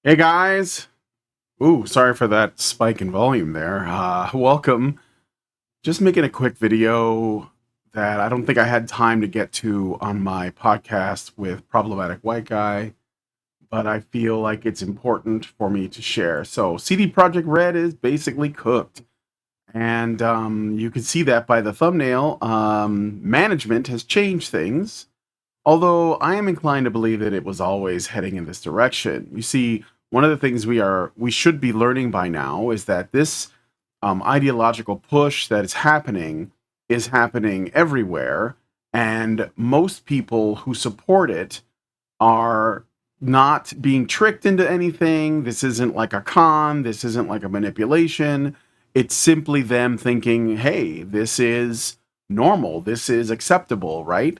Hey guys! Ooh, sorry for that spike in volume there. Welcome. Just making a quick video that I don't think I had time to get to on my podcast with Problematic White Guy, but I feel like it's important for me to share. So, CD Projekt Red is basically cooked. And you can see that by the thumbnail. Management has changed things. Although I am inclined to believe that it was always heading in this direction. You see, one of the things we should be learning by now is that this ideological push that is happening everywhere, and most people who support it are not being tricked into anything. This isn't like a con. This isn't like a manipulation. It's simply them thinking, "Hey, this is normal. This is acceptable, right?"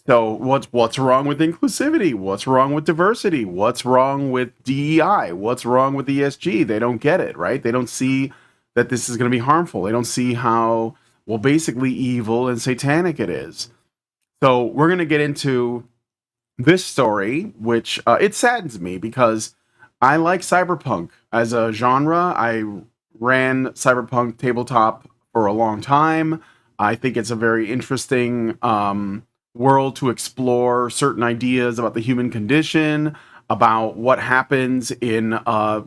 So what's wrong with inclusivity? What's wrong with diversity? What's wrong with DEI? What's wrong with ESG? They don't get it, right? They don't see that this is going to be harmful. They don't see how basically evil and satanic it is. So we're going to get into this story, which it saddens me because I like cyberpunk as a genre. I ran cyberpunk tabletop for a long time. I think it's a very interesting world to explore certain ideas about the human condition, about what happens in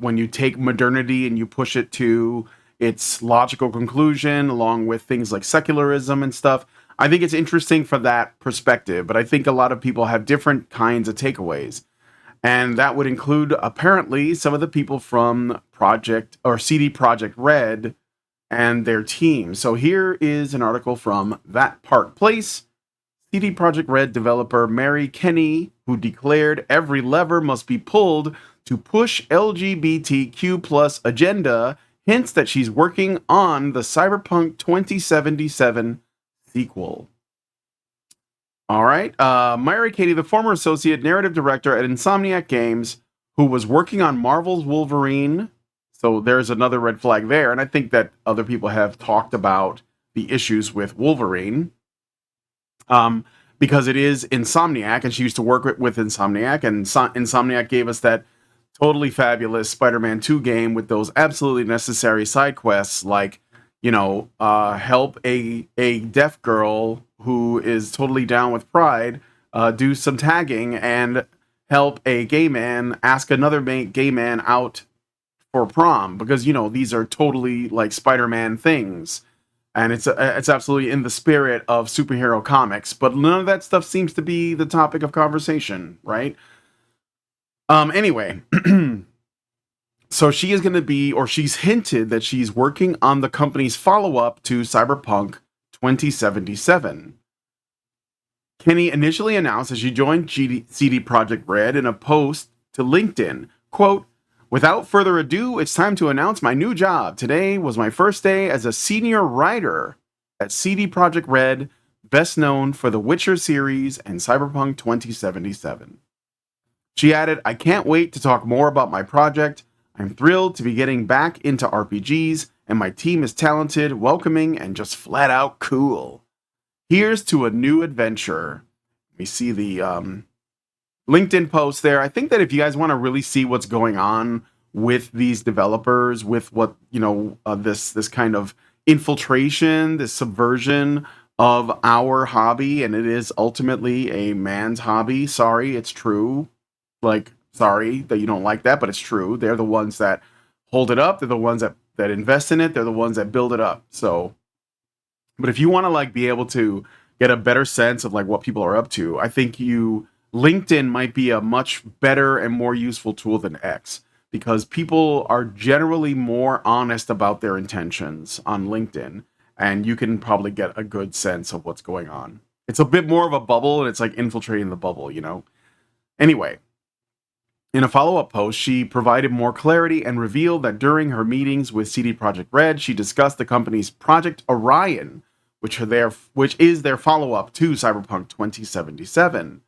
when you take modernity and you push it to its logical conclusion, along with things like secularism and stuff. I think it's interesting for that perspective, but I think a lot of people have different kinds of takeaways. And that would include apparently some of the people from Project or CD Projekt Red and their team. So here is an article from That Park Place. CD Projekt Red developer Mary Kenney, who declared every lever must be pulled to push LGBTQ plus agenda, hints that she's working on the Cyberpunk 2077 sequel. All right. Myra Katie, the former associate narrative director at Insomniac Games, who was working on Marvel's Wolverine. So there's another red flag there. And I think that other people have talked about the issues with Wolverine. Because it is Insomniac, and she used to work with Insomniac, and Insomniac gave us that totally fabulous Spider-Man 2 game with those absolutely necessary side quests, like, help a deaf girl who is totally down with pride do some tagging, and help a gay man ask another gay man out for prom, because these are totally like Spider-Man things, and it's absolutely in the spirit of superhero comics. But none of that stuff seems to be the topic of conversation, right? Anyway, so she is going to be, or she's hinted that she's working on the company's follow-up to Cyberpunk 2077. Kenney initially announced that she joined CD Projekt Red in a post to LinkedIn. Quote, "Without further ado, it's time to announce my new job. Today was my first day as a senior writer at CD Projekt Red, best known for the Witcher series and Cyberpunk 2077. She added, "I can't wait to talk more about my project. I'm thrilled to be getting back into RPGs, and my team is talented, welcoming, and just flat out cool. Here's to a new adventure." We see the LinkedIn post there. I think that if you guys want to really see what's going on with these developers, with what this kind of infiltration, this subversion of our hobby, and it is ultimately a man's hobby. Sorry, it's true. Like, sorry that you don't like that, but it's true. They're the ones that hold it up. They're the ones that invest in it. They're the ones that build it up. So, but if you want to be able to get a better sense of what people are up to, I think LinkedIn might be a much better and more useful tool than X, because people are generally more honest about their intentions on LinkedIn, and you can probably get a good sense of what's going on. It's a bit more of a bubble, and it's like infiltrating the bubble, Anyway, in a follow-up post, she provided more clarity and revealed that during her meetings with CD Projekt Red, she discussed the company's Project Orion, which is their follow-up to Cyberpunk 2077.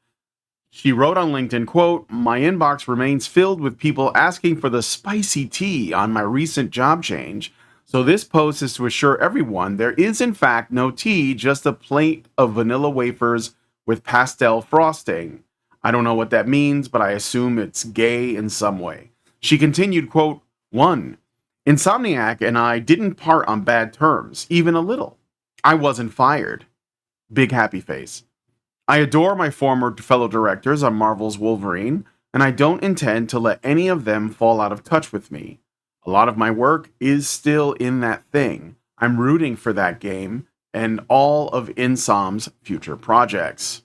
She wrote on LinkedIn, quote, "My inbox remains filled with people asking for the spicy tea on my recent job change. So this post is to assure everyone there is in fact no tea, just a plate of vanilla wafers with pastel frosting. I don't know what that means, but I assume it's gay in some way." She continued, quote, 1. Insomniac and I didn't part on bad terms, even a little. I wasn't fired. Big happy face. I adore my former fellow directors on Marvel's Wolverine, and I don't intend to let any of them fall out of touch with me. A lot of my work is still in that thing. I'm rooting for that game and all of Insom's future projects.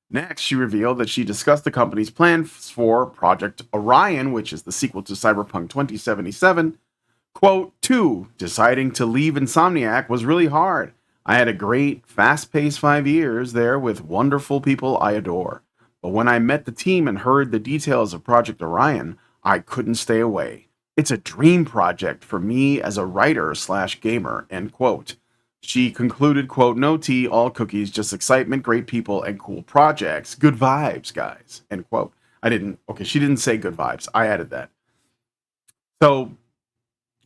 Next, she revealed that she discussed the company's plans for Project Orion, which is the sequel to Cyberpunk 2077. Quote, 2. Deciding to leave Insomniac was really hard. I had a great, fast-paced 5 years there with wonderful people I adore. But when I met the team and heard the details of Project Orion, I couldn't stay away. It's a dream project for me as a writer/gamer, end quote. She concluded, quote, no tea, all cookies, just excitement, great people, and cool projects. Good vibes, guys, end quote. She didn't say good vibes. I added that. So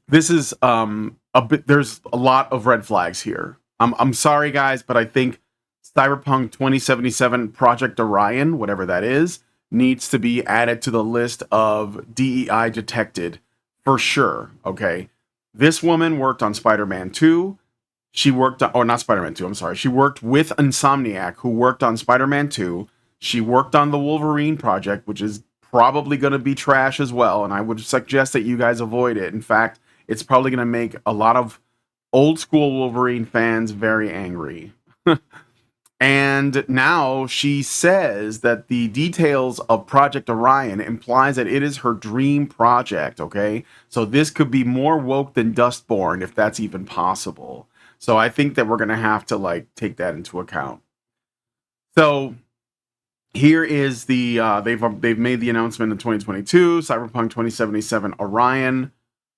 this is there's a lot of red flags here. I'm sorry, guys, but I think Cyberpunk 2077 Project Orion, whatever that is, needs to be added to the list of DEI detected for sure, okay? This woman worked on Spider-Man 2. She worked on, or not Spider-Man 2, I'm sorry. She worked with Insomniac, who worked on Spider-Man 2. She worked on the Wolverine project, which is probably going to be trash as well, and I would suggest that you guys avoid it. In fact, it's probably going to make a lot of old school Wolverine fans very angry. And now she says that the details of Project Orion implies that it is her dream project, okay? So this could be more woke than Dustborn, if that's even possible. So I think that we're going to have to, take that into account. So here is the, they've made the announcement in 2022, Cyberpunk 2077 Orion.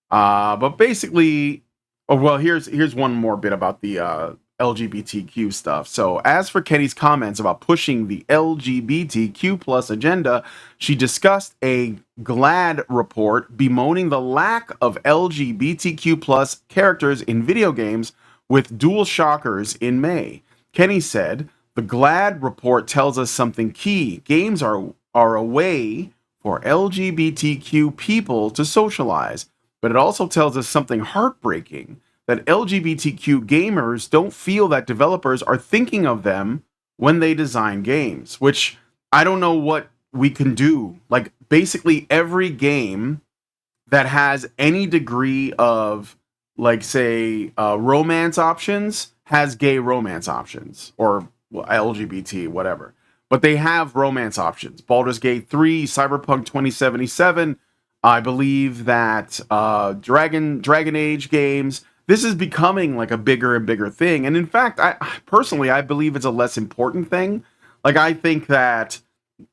But basically, here's one more bit about the LGBTQ stuff. So as for Kenney's comments about pushing the LGBTQ plus agenda, she discussed a GLAAD report bemoaning the lack of LGBTQ plus characters in video games with dual shockers in May. Kenney said, the GLAAD report tells us something key. Games are a way for LGBTQ people to socialize, but it also tells us something heartbreaking, that LGBTQ gamers don't feel that developers are thinking of them when they design games, which I don't know what we can do. Basically every game that has any degree of, romance options has gay romance options, or LGBT, whatever. But they have romance options. Baldur's Gate 3, Cyberpunk 2077, I believe that Dragon Age games, this is becoming a bigger and bigger thing. And in fact, I believe it's a less important thing. I think that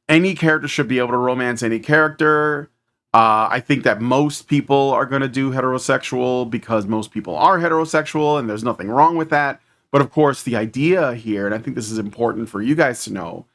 any character should be able to romance any character. I think that most people are going to do heterosexual because most people are heterosexual, and there's nothing wrong with that. But of course, the idea here, and I think this is important for you guys to know,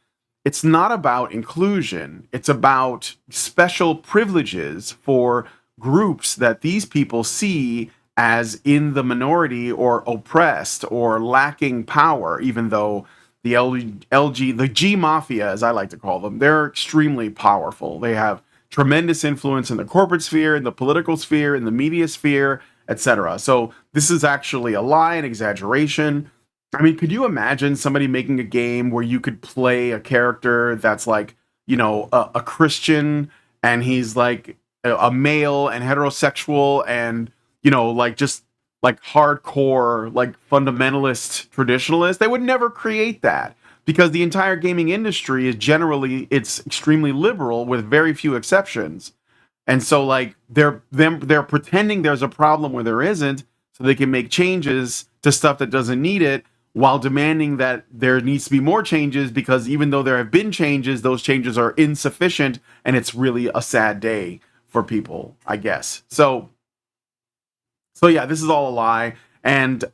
it's not about inclusion. It's about special privileges for groups that these people see as in the minority or oppressed or lacking power, even though the G Mafia, as I like to call them, they're extremely powerful. They have tremendous influence in the corporate sphere, in the political sphere, in the media sphere, etc. So this is actually a lie, an exaggeration. I mean, could you imagine somebody making a game where you could play a character that's a Christian, and he's a male and heterosexual and, just hardcore, fundamentalist traditionalist? They would never create that, because the entire gaming industry is it's extremely liberal with very few exceptions. And so they're pretending there's a problem where there isn't, so they can make changes to stuff that doesn't need it, while demanding that there needs to be more changes, because even though there have been changes, those changes are insufficient, and it's really a sad day for people, I guess. So yeah, this is all a lie, and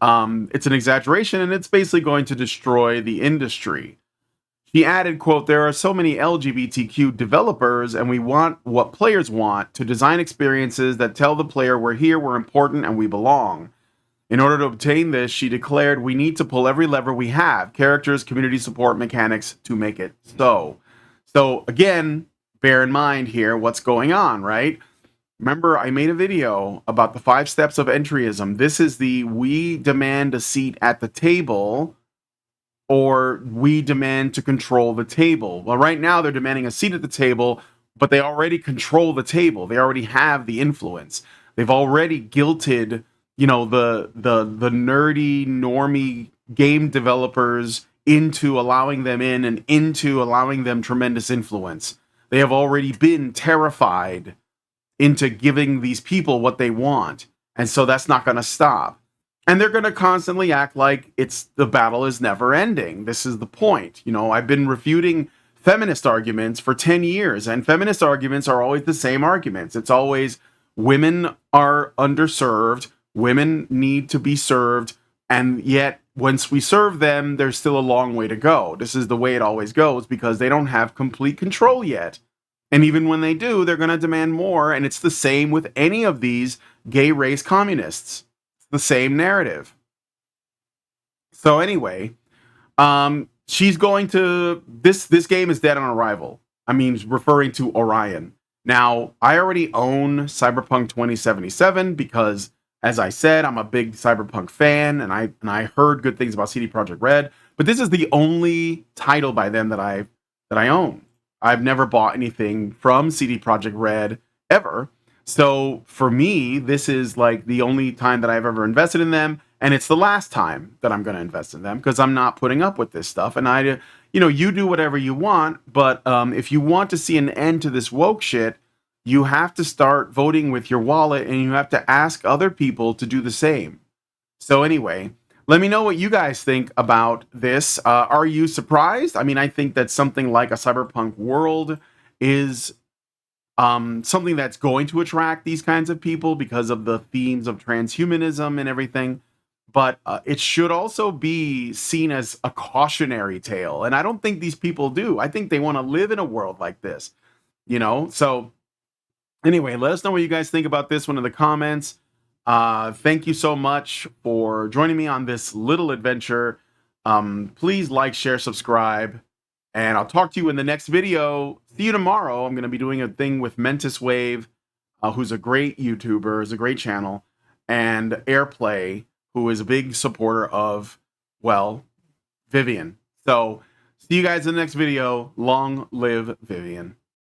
it's an exaggeration, and it's basically going to destroy the industry. He added, quote, there are so many LGBTQ developers, and we want what players want, to design experiences that tell the player we're here, we're important, and we belong. In order to obtain this, she declared, we need to pull every lever we have, characters, community support, mechanics, to make it so. So again, bear in mind here what's going on, right? Remember, I made a video about the 5 steps of entryism. This is the we demand a seat at the table, or we demand to control the table. Well, right now they're demanding a seat at the table, but they already control the table. They already have the influence. They've already guilted, the nerdy normie game developers into allowing them in and into allowing them tremendous influence. They have already been terrified into giving these people what they want. And so that's not going to stop. And they're going to constantly act like the battle is never ending. This is the point. I've been refuting feminist arguments for 10 years, and feminist arguments are always the same arguments. It's always women are underserved, women need to be served, and yet once we serve them, there's still a long way to go. This is the way it always goes because they don't have complete control yet. And even when they do, they're going to demand more. And it's the same with any of these gay race communists. It's the same narrative. So anyway, she's going to this game is dead on arrival. I mean, referring to Orion. Now, I already own Cyberpunk 2077 because, as I said, I'm a big Cyberpunk fan, and I heard good things about CD Projekt Red. But this is the only title by them that I own. I've never bought anything from CD Projekt Red ever. So for me, this is like the only time that I've ever invested in them. And it's the last time that I'm going to invest in them because I'm not putting up with this stuff. And you do whatever you want. But if you want to see an end to this woke shit, you have to start voting with your wallet and you have to ask other people to do the same. So anyway, let me know what you guys think about this. Are you surprised? I mean, I think that something like a cyberpunk world is something that's going to attract these kinds of people because of the themes of transhumanism and everything. But it should also be seen as a cautionary tale. And I don't think these people do. I think they want to live in a world like this, So anyway, let us know what you guys think about this one in the comments. Thank you so much for joining me on this little adventure. Please like, share, subscribe, and I'll talk to you in the next video. See you tomorrow. I'm going to be doing a thing with Mentis Wave, who's a great YouTuber, is a great channel, and Airplay, who is a big supporter of, Vivian. So see you guys in the next video. Long live Vivian.